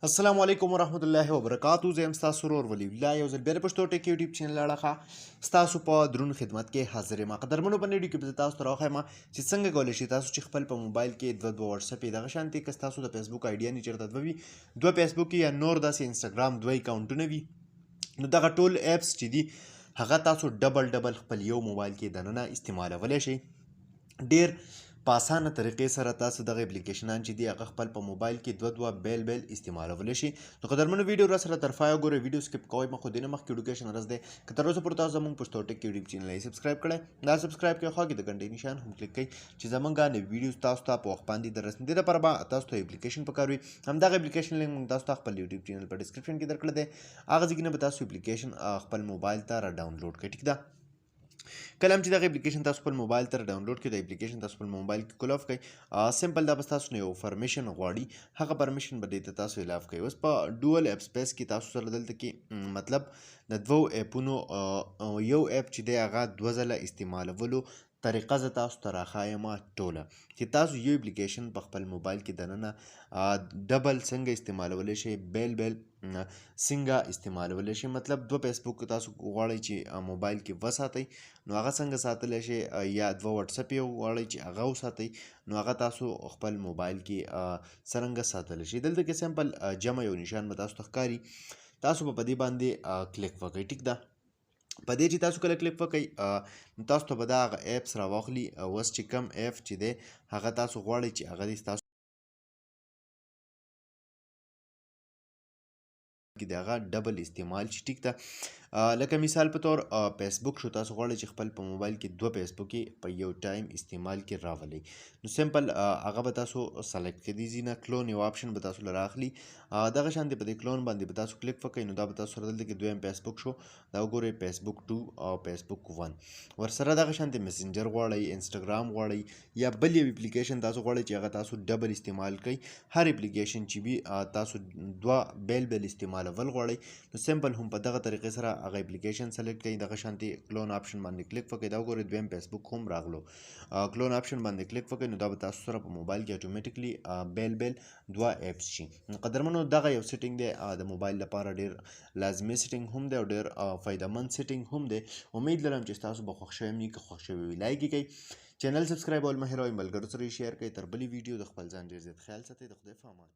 السلام علیکم ورحمت الله وبرکاتو. زه یم ستاسو ورور ولی الله یو ځل بیا د پښتو ټیک یوټیوب چینل اړخه ستاسو په درون خدمت کې حاضر یم. قدرمنو په ویډیو کې به تاسو ته راوښیم چې څنګه کولی شئ تاسو چې خپل په موبایل کې دوه واتساپ یې دغه شانتې که ستاسو د فیسبوک آیډیا نه چېرته دوه وي دوه فیسبوک یا نور داسې انسټاګرام دوه اکاونټونه وي نو دغه ټول ایپس چې دي هغه تاسو ډبل خپل یو موبایل کې دننه استعمالولی شئ. ډیر په اسانه طریقې سره تاسو دغه اپلیکیشنان چې دي هغه خپل په موبایل کې دوه بیل استعمالولی شي. نو قدرمنو ویډیو را سره تر پایه وګورئ، ویډیو سکپ کوئ مه، خو دې نه مخکې ایډوکیشن عرض دی که تر اوسه پورې تاسو زموږ پښتو ټیک یوټیوب چینل یې سبسکرایب کړی دا سبسکرایب کړئ، خوا کې د غنټۍ نشان هم کلیک کړئ چې زموږ نوي ویډیوز تاسو ته په وخت باندې در رسېدو دپاره به تاسو ته اپلیکیشن پکار وي. همدغه اپلیکیشن لینک موږ تاسو ته خپل یوټیوب چینل په ډسکرپشن کې درکړی دی، هغه ځای کې نه به تاسو اپلیکیشن خپل موبایل ته را ډاونلوډ کړئ. ټیک ده، کله هم چې دغه اپلیکیشن تاسو خپل موبایل ته ډاونلوډ کړئ د اپلیکیشن تاسو خپل موبایل کې کول اف کړئ. سمپل دا به تاسو نه یو پرمیشن غواړي، هغه پرمیشن به دې ته تاسو الاف کړئ. اوس په ډوول اپ سپیس کې تاسو سره دلته کې مطلب د دوو اپونو یو اپ چې دی هغه دوه ځله استعمالولو طریقه زه تاسو ته راښایم ټوله چې تاسو یو اپلیکیشن په خپل موبایل کې دننه ډبل څنګه استعمالولی شئ، بیل څنګه استعمالولی شئ. مطلب دوه فیسبوک تاسو غواړئ چې موبایل کې وساتئ نو هغه څنګه ساتلی شئ، یا دوه واټساپ یې غواړئ چې هغه وساتئ نو هغه تاسو خپل موبایل کې څرنګه ساتلی شئ. دلته کې سمپل جمع یو نشان به تاسو ته ښکاري، تاسو به په دې باندې کلیک وکړئ. ټیک ده، په دې چې تاسو کله کلیک وکړئ نو تاسو ته به دا هغه ایپس راواخلي. اوس چې کوم ایپ چې دی هغه تاسو غواړئ چې هغه دې تاسو کې د هغه ډبل استعمال شي. ټیک ده، لکه مثال په طور فیسبوک شو، تاسو غواړئ چې خپل په موبایل کې دوه فیسبوکې په یو ټایم استعمال کې راولئ نو سمپل هغه به تاسو سلیکټ کړئ. دې ځای نه کلون یو آپشن به تاسو له راخلي، دغه شانتې په دې کلون باندې به تاسو کلیک وکړئ نو دا به تاسو سره دلته کې دویم فیسبوک شو، دا وګورئ فیسبوک 2 او فیسبوک 1. ورسره دغه شانتې مسنجر غواړئ، انسټاګرام غواړئ یا بل یو اپلیکیشن تاسو غواړئ چې هغه تاسو ډبل استعمال کړئ. هر اپلیکیشن چې وي تاسو دوه بیل استعمالول غواړئ نو سمپل هم په دغه طریقې سره هغه اپلیکیشن سلیکټ کړئ، دغه شانتې کلون آپشن باندې کلیک وکړئ. دا وګورئ دویم فیسبوک هم راغلو، کلون آپشن باندې کلیک وکړئ نو دا به تاسو سره په موبایل کې اتوماتیکلی بیل دوه ایپس شي. قدرمنو دغه یو سیټینګ دی د موبایل لپاره ډېر لازمي سیټینګ هم دی او ډېر فایدهمند سیټینګ هم دی. امید لرم چې تاسو به خوښ شوی وي، که خوښ شوی وي لایک یې کړئ، چینل سبسکرایبول مه هېروئ، ملګرو سره یې شیر کړئ. تر بلې ویډیو د خپل ځان ډېر زیات خیال ساتئ. د خدای په امان.